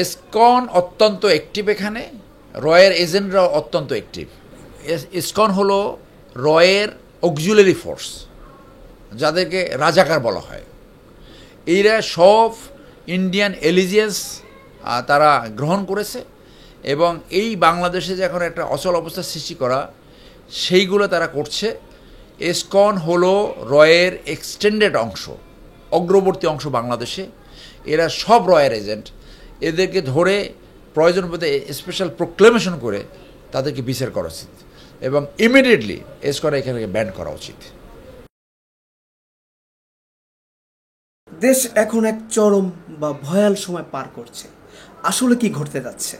ISKCON অত্যন্ত active এখানে, রয়ের এজেন্টরাও অত্যন্ত অ্যাক্টিভ। ইসকন হলো রয়ের অক্সিলারি ফোর্স, যাদেরকে রাজাকার বলা হয়। এইরা সব ইন্ডিয়ান এলিজিয়েন্স তারা গ্রহণ করেছে, এবং এই বাংলাদেশে যে এখন একটা অচল অবস্থা সৃষ্টি করা, সেইগুলো তারা করছে। ইসকন হলো রয়ের এক্সটেন্ডেড অংশ, অগ্রবর্তী অংশ বাংলাদেশে। এরা সব রয়ের এজেন্ট। এদেরকে ধরে প্রয়োজন বোধে স্পেশাল প্রোক্লেমেশন করে তাদেরকে বিচার করা উচিত, এবং ইমিডিয়েটলি ইসকন এখানে ব্যান করা উচিত। দেশ এখন এক চরম বা ভয়াল সময় পার করছে। আসলে কি ঘটতে যাচ্ছে?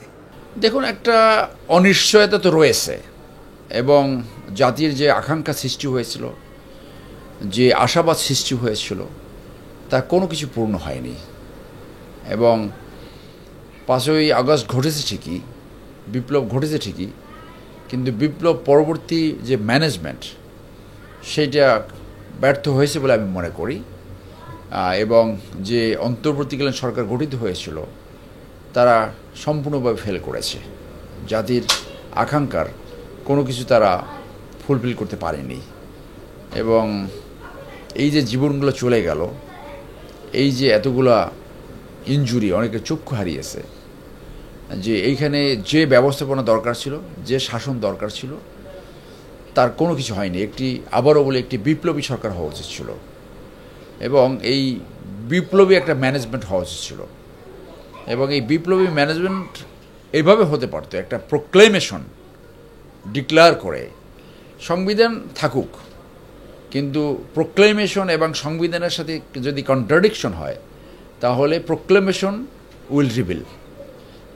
দেখুন, একটা অনিশ্চয়তা তো রয়েছে, এবং জাতির যে আকাঙ্ক্ষা সৃষ্টি হয়েছিল, যে আশাবাদ সৃষ্টি হয়েছিল, তা কোনো কিছু পূর্ণ হয়নি। এবং 5ই আগস্ট ঘটেছে ঠিকই, বিপ্লব ঘটেছে ঠিকই, কিন্তু বিপ্লব পরবর্তী যে ম্যানেজমেন্ট, সেইটা ব্যর্থ হয়েছে বলে আমি মনে করি। এবং যে অন্তর্বর্তীকালীন সরকার গঠিত হয়েছিল, তারা সম্পূর্ণভাবে ফেল করেছে। জাতির আকাঙ্ক্ষার কোনো কিছু তারা ফুলফিল করতে পারেনি, এবং এই যে জীবনগুলো চলে গেল, এই যে এতগুলা ইনজুরি, অনেকের চক্ষু হারিয়েছে, যে এইখানে যে ব্যবস্থাপনা দরকার ছিল, যে শাসন দরকার ছিল, তার কোনো কিছু হয়নি। আবারও বলে একটি বিপ্লবী সরকার হওয়া উচিত ছিল, এবং এই বিপ্লবী একটা ম্যানেজমেন্ট হওয়া উচিত ছিল। এবং এই বিপ্লবী ম্যানেজমেন্ট এইভাবে হতে পারতো, একটা প্রোক্লেমেশন ডিক্লেয়ার করে, সংবিধান থাকুক, কিন্তু প্রোক্লেমেশন এবং সংবিধানের সাথে যদি কন্ট্রাডিকশন হয়, তাহলে প্রোক্লেমেশন উইল রিভিল।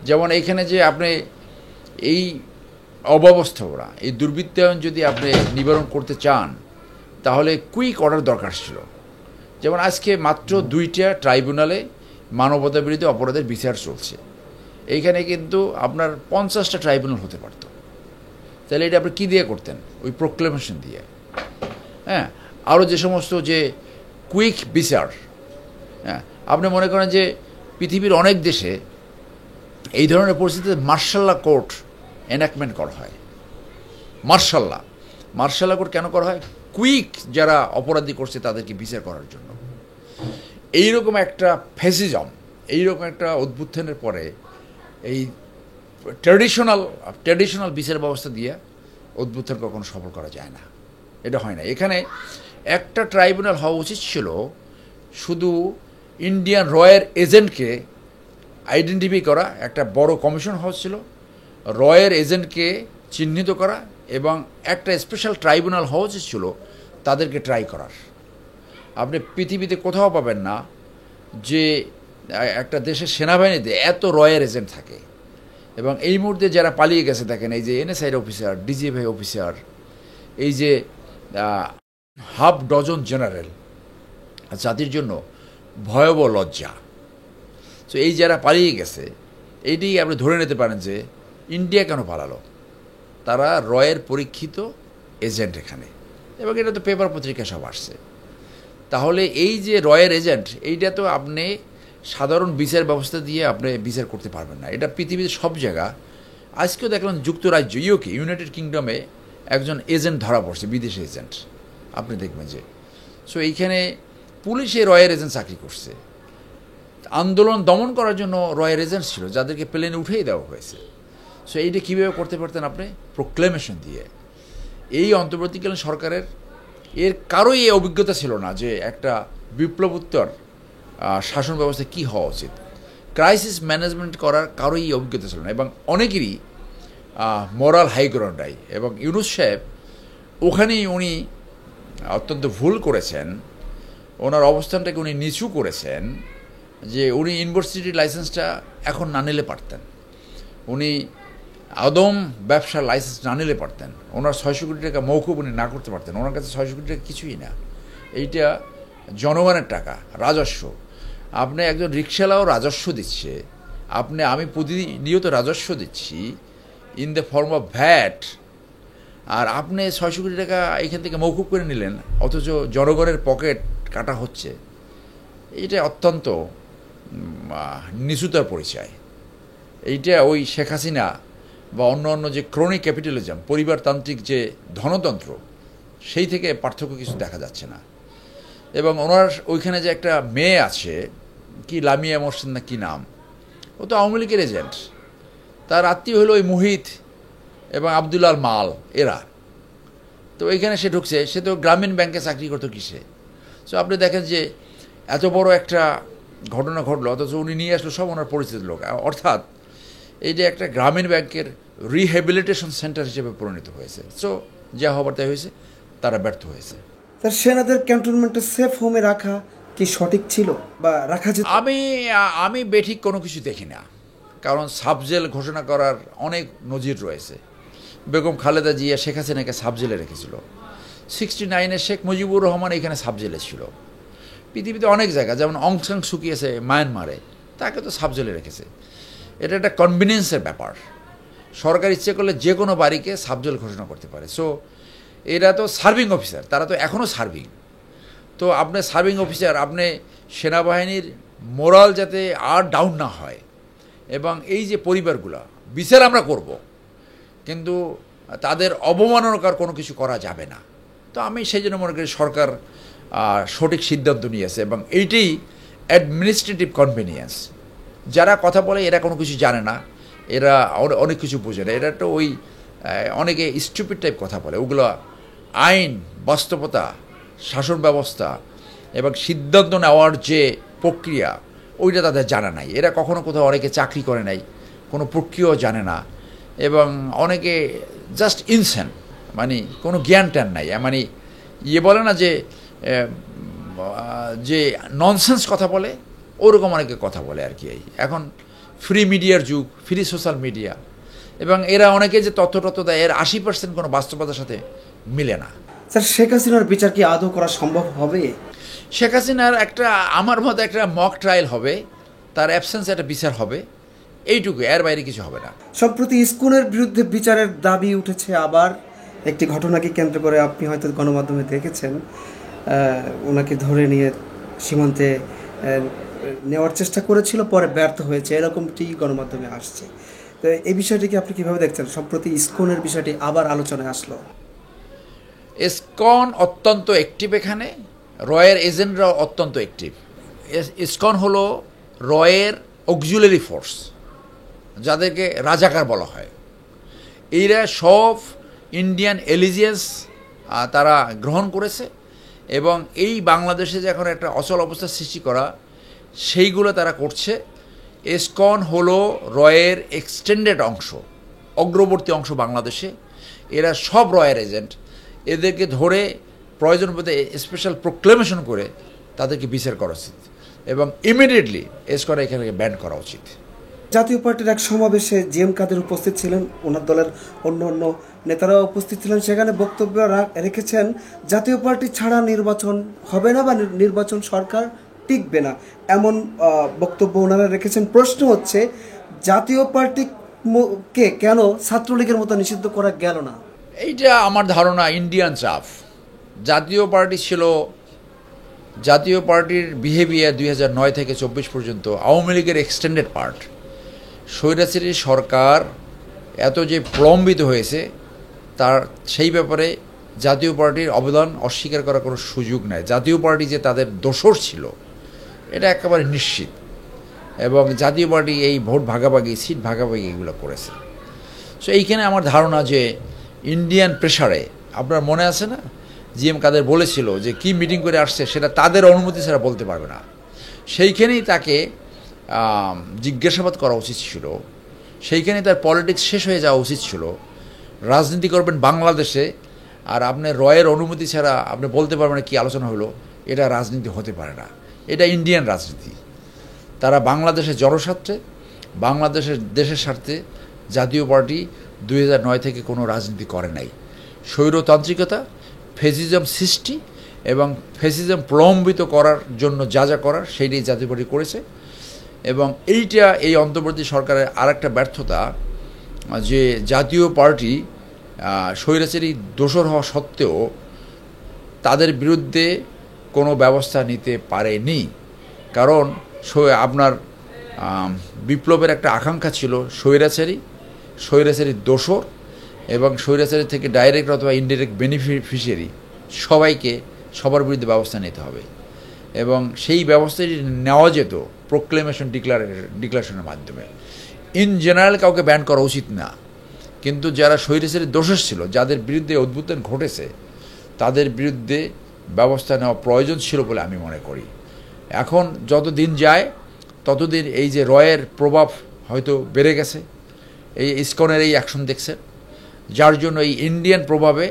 যেমন এইখানে যে আপনি এই অব্যবস্থাপনা, এই দুর্বৃত্তায়ন যদি আপনি নিবারণ করতে চান, তাহলে কুইক অর্ডার দরকার ছিল। যেমন আজকে মাত্র 2টা ট্রাইব্যুনালে মানবতা বিরোধী অপরাধের বিচার চলছে। এইখানে কিন্তু আপনার 50টা ট্রাইব্যুনাল হতে পারত। তাহলে এটা আপনি কী দিয়ে করতেন? ওই প্রোক্লেমেশন দিয়ে। হ্যাঁ, আরও যে সমস্ত যে কুইক বিচার, হ্যাঁ, আপনি মনে করেন যে পৃথিবীর অনেক দেশে এই ধরনের পরিস্থিতিতে মার্শাল্লা কোর্ট এনাক্টমেন্ট করা হয়। মার্শাল্লা কোর্ট কেন করা হয়? কুইক যারা অপরাধী করছে তাদেরকে বিচার করার জন্য। এইরকম একটা ফ্যাসিজম, এইরকম একটা অভ্যুত্থানের পরে এই ট্র্যাডিশনাল বিচার ব্যবস্থা দিয়ে অভ্যুত্থান কখনো সফল করা যায় না। এটা হয় না। এখানে একটা ট্রাইব্যুনাল হওয়া উচিত ছিল, শুধু ইন্ডিয়ান রয়ের এজেন্টকে আইডেন্টিফাই করা, একটা বড় কমিশন হওয়া ছিল রয়ের এজেন্টকে চিহ্নিত করা, এবং একটা স্পেশাল ট্রাইব্যুনাল হওয়া উচিত ছিল তাদেরকে ট্রাই করার। আপনি পৃথিবীতে কোথাও পাবেন না যে একটা দেশের সেনাবাহিনীতে এত রয়ের এজেন্ট থাকে। এবং এই মুহূর্তে যারা পালিয়ে গেছে, দেখেন এই যে এনএসআইর অফিসার, ডিজিএফআই অফিসার, এই যে হাফ ডজন জেনারেল, জাতির জন্য ভয়াবহ লজ্জা। তো এই যারা পালিয়ে গেছে, এইটি আপনি ধরে নিতে পারেন যে ইন্ডিয়া কেন পালালো, তারা রয়ের পরীক্ষিত এজেন্ট এখানে, এবং এটা তো পেপার পত্রিকা সব আসছে। তাহলে এই যে রয়ের এজেন্ট, এইটা তো আপনি সাধারণ বিচার ব্যবস্থা দিয়ে আপনি বিচার করতে পারবেন না। এটা পৃথিবীর সব জায়গা। আজকেও দেখলাম যুক্তরাজ্য, ইউনাইটেড কিংডমে একজন এজেন্ট ধরা পড়ছে, বিদেশি এজেন্ট। আপনি দেখবেন যে সো এইখানে পুলিশে রয়ের এজেন্ট চাকরি করছে। আন্দোলন দমন করার জন্য রয়ের এজেন্ট ছিল, যাদেরকে প্লেনে উঠেই দেওয়া হয়েছে। সো এইটা কীভাবে করতে পারতেন আপনি? প্রোক্লেমেশন দিয়ে। এই অন্তর্বর্তীকালীন সরকারের এর কারোই এই অভিজ্ঞতা ছিল না যে একটা বিপ্লবোত্তর শাসন ব্যবস্থা কী হওয়া উচিত। ক্রাইসিস ম্যানেজমেন্ট করার কারোই এই অভিজ্ঞতা ছিল না, এবং অনেকেরই মোরাল হাইগ্রাউন্ডাই। এবং ইউনূস সাহেব ওখানেই উনি অত্যন্ত ভুল করেছেন, ওনার অবস্থানটাকে উনি নিচু করেছেন, যে উনি ইউনিভার্সিটির লাইসেন্সটা এখন না নিলে পারতেন, উনি আদম ব্যবসার লাইসেন্স না নিলে পারতেন, ওনার 600 কোটি টাকা মৌকুব উনি না করতে পারতেন। ওনার কাছে 600 কোটি টাকা কিছুই না, এইটা জনগণের টাকা, রাজস্ব। আপনি একজন রিক্সাওয়ালাও রাজস্ব দিচ্ছে, আমি প্রতিনিয়ত রাজস্ব দিচ্ছি in the form of VAT, আর আপনি 600 কোটি টাকা এখান থেকে মৌকুব করে নিলেন, অথচ জনগণের পকেট কাটা হচ্ছে। এটা অত্যন্ত নিচুতার পরিচয়। এইটা ওই শেখ হাসিনা বা অন্য অন্য যে ক্রনিক ক্যাপিটালিজম, পরিবারতান্ত্রিক যে ধনতন্ত্র, সেই থেকে পার্থক্য কিছু দেখা যাচ্ছে না। এবং ওনার ওইখানে যে একটা মেয়ে আছে, কি লামিয়া মোরসিন না কি নাম, ও তো আওয়ামী লীগের এজেন্ট। তার আত্মীয় হলো ওই মুহিত এবং আবদুল্লাল মাল, এরা। তো এইখানে সে ঢুকছে, সে তো গ্রামীণ ব্যাংকে চাকরি করতো কিসে। সো আপনি দেখেন যে এত বড় একটা ঘটনা ঘটলো, অথচ উনি নিয়ে আসলো সব ওনার পরিচিত লোক। অর্থাৎ এই যে একটা গ্রামীণ ব্যাংকের রিহ্যাবিলিটেশন সেন্টার হিসেবে পরিণত হয়েছে। সো যা হবার তাই হয়েছে, তারা ব্যর্থ হয়েছে। তার সেনাদের ক্যান্টনমেন্টে সেফ হোমে রাখা কি সঠিক ছিল বা রাখা যেত? আমি বেঠিক কোনো কিছু দেখি না, কারণ সাবজেল ঘোষণা করার অনেক নজির রয়েছে। বেগম খালেদা জিয়া শেখ হাসিনাকে সাবজেলে রেখেছিল। 69-এ শেখ মুজিবুর রহমান এখানে সাবজেলে ছিল। পৃথিবীতে অনেক জায়গা, যেমন অং সান সু কি আছে মায়ানমারে, তাকে তো সাবজেলে রেখেছে। এটা একটা কনভিনিয়েন্সের ব্যাপার। সরকার ইচ্ছে করলে যে কোনো বাড়িকে সাবজেল ঘোষণা করতে পারে। সো এরা তো সার্ভিং অফিসার, তারা তো এখনও সার্ভিং। তো আপনি সার্ভিং অফিসার, আপনি সেনাবাহিনীর মোরাল যাতে আর ডাউন না হয়, এবং এই যে পরিবারগুলো, বিচার আমরা করব, কিন্তু তাদের অবমাননাকর কোনো কিছু করা যাবে না। তো আমি সেই জন্য মনে করি সরকার সঠিক সিদ্ধান্ত নিয়েছে, এবং এইটাই অ্যাডমিনিস্ট্রেটিভ কনভেনিয়েন্স। যারা কথা বলে এরা কোনো কিছু জানে না, এরা অনেক কিছু বোঝে না, এরা তো ওই অনেকে স্টুপিড টাইপ কথা বলে। ওগুলো আইন, বাস্তবতা, শাসন ব্যবস্থা এবং সিদ্ধান্ত নেওয়ার যে প্রক্রিয়া, ওইটা তাদের জানা নাই। এরা কখনো কোথাও অনেকে চাকরি করে নাই, কোনো প্রক্রিয়াও জানে না, এবং অনেকে জাস্ট ইনসেন, মানে কোনো জ্ঞান ট্যান নাই। মানে বলে না যে ননসেন্স কথা বলে, ওরকম অনেকে কথা বলে আর কি। এখন ফ্রি মিডিয়ার যুগ, ফ্রি সোশ্যাল মিডিয়া, এবং এরা অনেকে যে তথ্য দেয়, এর 80% কোনো বাস্তবতার সাথে মিলে না। স্যার, শেখ হাসিনার বিচার কি আদৌ করা সম্ভব হবে? শেখ হাসিনার একটা, আমার মতে একটা মক ট্রায়াল হবে, তার অ্যাবসেন্সে একটা বিচার হবে, এইটুকু, এর বাইরে কিছু হবে না। সম্প্রতি ইস্কনের বিরুদ্ধে বিচারের দাবি উঠেছে আবার একটি ঘটনাকে কেন্দ্র করে। আপনি হয়তো গণমাধ্যমে দেখেছেন, ওনাকে ধরে নিয়ে সীমান্তে নেওয়ার চেষ্টা করেছিল, পরে ব্যর্থ হয়েছে, এরকমটি গণমাধ্যমে আসছে। তো এই বিষয়টিকে আপনি কীভাবে দেখছেন? সম্প্রতি ইস্কনের বিষয়টি আবার আলোচনায় আসলো। ইসকন অত্যন্ত অ্যাক্টিভ এখানে, রয়ের এজেন্টরাও অত্যন্ত অ্যাক্টিভ। ইসকন হলো রয়ের অক্সিলারি ফোর্স, যাদেরকে রাজাকার বলা হয়। এইরা সব ইন্ডিয়ান এলিজিয়েন্স তারা গ্রহণ করেছে, এবং এই বাংলাদেশে যে এখন একটা অচল অবস্থা সৃষ্টি করা, সেইগুলো তারা করছে। ইসকন হলো রয়ের এক্সটেন্ডেড অংশ, অগ্রবর্তী অংশ বাংলাদেশে। এরা সব রয়ের এজেন্ট। এদেরকে ধরে প্রয়োজন বোধে স্পেশাল প্রোক্লেমেশন করে তাদেরকে বিচার করা উচিত, এবং ইমিডিয়েটলি ইসকন এখানে ব্যান করা উচিত। জাতীয় পার্টির এক সমাবেশে জিএম কাদের উপস্থিত ছিলেন, ওনার দলের অন্য অন্য নেতারাও উপস্থিত ছিলেন। সেখানে বক্তব্য রেখেছেন জাতীয় পার্টি ছাড়া নির্বাচন হবে না বা নির্বাচন সরকার টিকবে না, এমন বক্তব্য ওনারা রেখেছেন। প্রশ্ন হচ্ছে, জাতীয় পার্টিকে কেন ছাত্রলীগের মতো নিষিদ্ধ করা গেল না? এইটা আমার ধারণা ইন্ডিয়ান চাপ। জাতীয় পার্টি ছিল, জাতীয় পার্টির বিহেভিয়ার 2009 থেকে 24 পর্যন্ত আওয়ামী লীগের এক্সটেন্ডেড পার্ট। স্বৈরাচারী সরকার এত যে প্রলম্বিত হয়েছে, তার সেই ব্যাপারে জাতীয় পার্টির অবদান অস্বীকার করার কোনো সুযোগ নাই। জাতীয় পার্টি যে তাদের দোসর ছিল, এটা একেবারে নিশ্চিত, এবং জাতীয় পার্টি এই ভোট ভাগাভাগি, সিট ভাগাভাগি এগুলো করেছে। সো এইখানে আমার ধারণা যে ইন্ডিয়ান প্রেশারে, আপনার মনে আছে না, জিএম কাদের বলেছিল যে কি মিটিং করে আসছে সেটা তাদের অনুমতি ছাড়া বলতে পারবে না। সেইখানেই তাকে জিজ্ঞাসাবাদ করা উচিত ছিল, সেইখানেই তার পলিটিক্স শেষ হয়ে যাওয়া উচিত ছিল। রাজনীতি করবেন বাংলাদেশে, আর আপনি রয়ের অনুমতি ছাড়া আপনি বলতে পারবেন না কী আলোচনা হলো, এটা রাজনীতি হতে পারে না। এটা ইন্ডিয়ান রাজনীতি। তারা বাংলাদেশের জনস্বার্থে, বাংলাদেশের দেশের স্বার্থে জাতীয় পার্টি 2009 থেকে কোনো রাজনীতি করে নাই। স্বৈরতান্ত্রিকতা, ফ্যাসিজম সৃষ্টি এবং ফ্যাসিজম প্রলম্বিত করার জন্য যা যা করার সেইটাই জাতীয় পার্টি করেছে। এবং এইটা এই অন্তর্বর্তী সরকারের আরেকটা ব্যর্থতা, যে জাতীয় পার্টি স্বৈরাচারী দোসর হওয়া সত্ত্বেও তাদের বিরুদ্ধে কোনো ব্যবস্থা নিতে পারেনি। কারণ আপনার বিপ্লবের একটা আকাঙ্ক্ষা ছিল স্বৈরাচারী দোসর এবং স্বৈরাচারী থেকে ডাইরেক্ট অথবা ইনডাইরেক্ট বেনিফিশিয়ারি সবার বিরুদ্ধে ব্যবস্থা নিতে হবে এবং সেই ব্যবস্থাটি নেওয়া যেত প্রোক্লেমেশন ডিক্লারেশনের মাধ্যমে। ইন জেনারেল কাউকে ব্যান করা উচিত না, কিন্তু যারা স্বৈরাচারী দোষর ছিল, যাদের বিরুদ্ধে অভ্যুত্থান ঘটেছে, তাদের বিরুদ্ধে ব্যবস্থা নেওয়া প্রয়োজন ছিল বলে আমি মনে করি। এখন যত দিন যায় ততদিন এই যে রয়ের প্রভাব হয়তো বেড়ে গেছে, এই ইসকনের এই অ্যাকশন দেখছেন, যার জন্য এই ইন্ডিয়ান প্রভাবে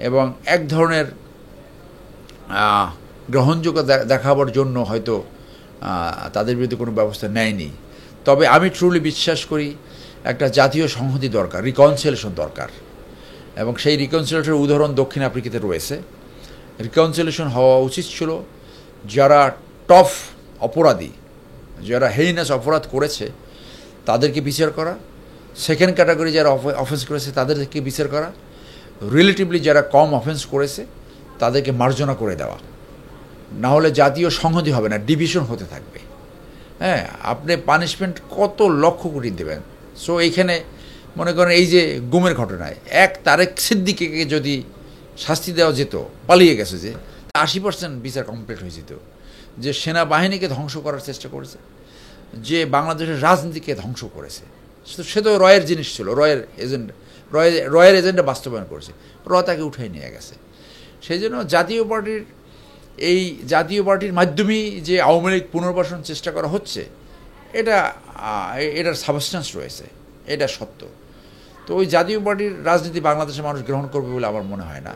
এবং এক ধরনের গ্রহণযোগ্যতা দেখাবার জন্য হয়তো তাদের বিরুদ্ধে কোনো ব্যবস্থা নেয়নি। তবে আমি ট্রুলি বিশ্বাস করি একটা জাতীয় সংহতি দরকার, রিকনসিলিয়েশন দরকার, এবং সেই রিকনসিলিয়েশনের উদাহরণ দক্ষিণ আফ্রিকাতে রয়েছে। রিকনসিলিয়েশন হওয়া উচিত ছিল যারা টফ অপরাধী, যারা হেইনাস অপরাধ করেছে তাদেরকে বিচার করা, সেকেন্ড ক্যাটাগরি যারা অফেন্স করেছে তাদেরকে বিচার করা, রিলেটিভলি যারা কম অফেন্স করেছে তাদেরকে মার্জনা করে দেওয়া। না হলে জাতীয় সংহতি হবে না, ডিভিশন হতে থাকবে। হ্যাঁ, আপনি পানিশমেন্ট কত লক্ষ কোটি দেবেন। সো এইখানে মনে করেন এই যে গুমের ঘটনায় তারেক সিদ্দিকীকে যদি শাস্তি দেওয়া যেত, পালিয়ে গেছে যে 80% বিচার কমপ্লিট হয়ে যেত। যে সেনাবাহিনীকে ধ্বংস করার চেষ্টা করেছে, যে বাংলাদেশের রাজনীতিকে ধ্বংস করেছে, সে তো রয়ের জিনিস ছিল, রয়ের এজেন্ডা বাস্তবায়ন করেছে, তাকে উঠে নিয়ে গেছে। সেই জন্য জাতীয় পার্টির মাধ্যমেই যে আওয়ামী লীগ পুনর্বাসন চেষ্টা করা হচ্ছে, এটার সাবস্টেন্স রয়েছে, এটা সত্য। তো ওই জাতীয় পার্টির রাজনীতি বাংলাদেশের মানুষ গ্রহণ করবে বলে আমার মনে হয় না,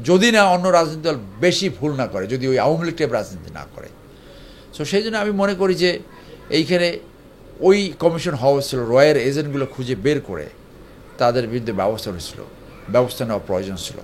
যদি না অন্য রাজনীতি দল বেশি ভুল না করে, যদি ওই আওয়ামী লীগ টাইপ রাজনীতি না করে। সো সেই জন্য আমি মনে করি যে এইখানে ওই কমিশন হওয়া ছিল, রয়ের এজেন্টগুলো খুঁজে বের করে তাদের বিরুদ্ধে ব্যবস্থা নেওয়া প্রয়োজন ছিল।